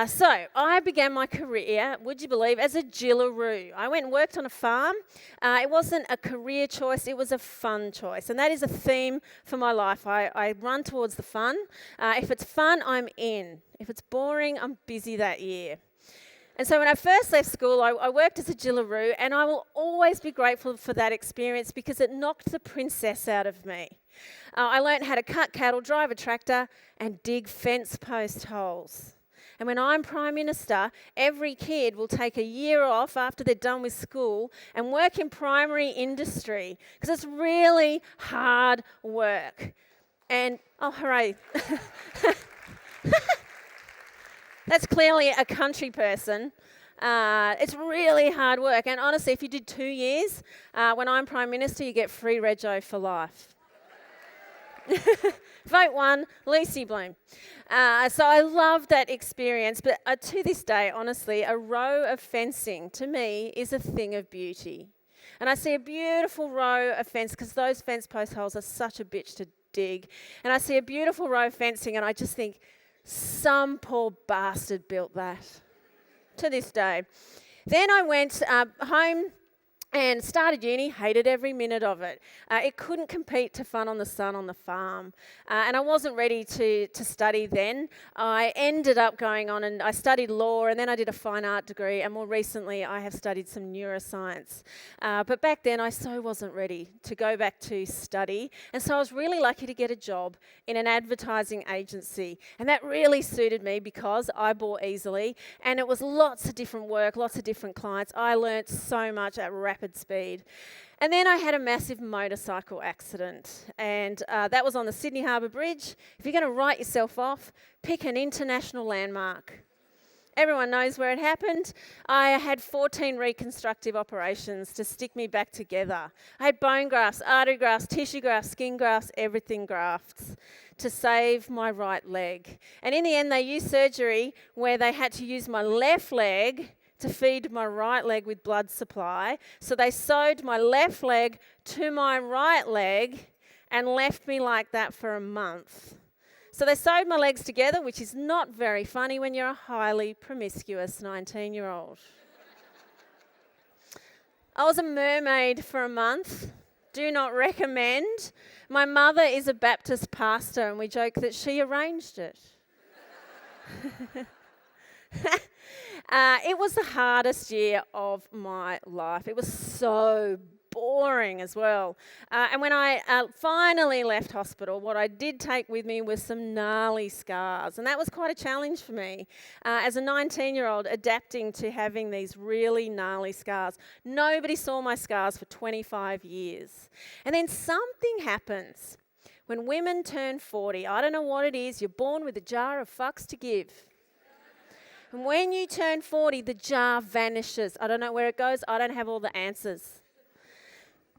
So I began my career, would you believe, as a Jillaroo. I went and worked on a farm. It wasn't a career choice, it was a fun choice. And that is a theme for my life. I run towards the fun. If it's fun, I'm in. If it's boring, I'm busy that year. And so when I first left school, I worked as a Jillaroo, and I will always be grateful for that experience because it knocked the princess out of me. I learnt how to cut cattle, drive a tractor, and dig fence post holes. And when I'm Prime Minister, every kid will take a year off after they're done with school and work in primary industry because it's really hard work. And, oh, hooray. That's clearly a country person. It's really hard work. And honestly, if you did 2 years, when I'm Prime Minister, you get free rego for life. Vote 1, Lucy Bloom. So I love that experience. But to this day, honestly, a row of fencing to me is a thing of beauty. And I see a beautiful row of fence because those fence post holes are such a bitch to dig. And I see a beautiful row of fencing and I just think, some poor bastard built that. To this day. Then I went home and started uni, hated every minute of it. It couldn't compete to fun on the sun on the farm. And I wasn't ready to study then. I ended up going on and I studied law and then I did a fine art degree and more recently I have studied some neuroscience. But back then I so wasn't ready to go back to study. And so I was really lucky to get a job in an advertising agency. And that really suited me because I bore easily and it was lots of different work, lots of different clients. I learnt so much at rapid speed. And then I had a massive motorcycle accident and that was on the Sydney Harbour Bridge. If you're going to write yourself off, pick an international landmark. Everyone knows where it happened. I had 14 reconstructive operations to stick me back together. I had bone grafts, artery grafts, tissue grafts, skin grafts, everything grafts to save my right leg. And in the end, they used surgery where they had to use my left leg to feed my right leg with blood supply. So they sewed my left leg to my right leg and left me like that for a month. So they sewed my legs together, which is not very funny when you're a highly promiscuous 19-year-old. I was a mermaid for a month. Do not recommend. My mother is a Baptist pastor and we joke that she arranged it. It was the hardest year of my life. It was so boring as well. And when I finally left hospital, what I did take with me was some gnarly scars. And that was quite a challenge for me as a 19-year-old adapting to having these really gnarly scars. Nobody saw my scars for 25 years. And then something happens. When women turn 40, I don't know what it is, you're born with a jar of fucks to give. And when you turn 40, the jar vanishes. I don't know where it goes. I don't have all the answers.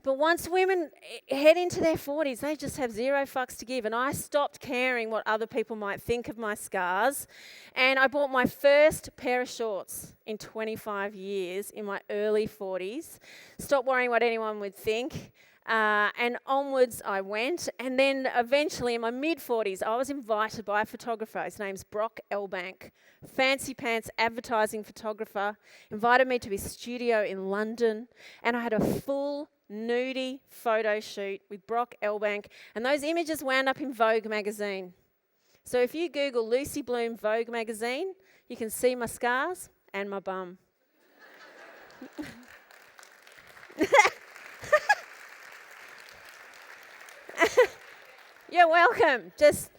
But once women head into their 40s, they just have zero fucks to give. And I stopped caring what other people might think of my scars. And I bought my first pair of shorts in 25 years in my early 40s. Stopped worrying what anyone would think. And onwards I went. And then eventually in my mid-40s, I was invited by a photographer. His name's Brock Elbank. Fancy pants advertising photographer. Invited me to his studio in London. And I had a full nudie photo shoot with Brock Elbank. And those images wound up in Vogue magazine. So if you Google Lucy Bloom Vogue magazine, you can see my scars and my bum. You're welcome. Just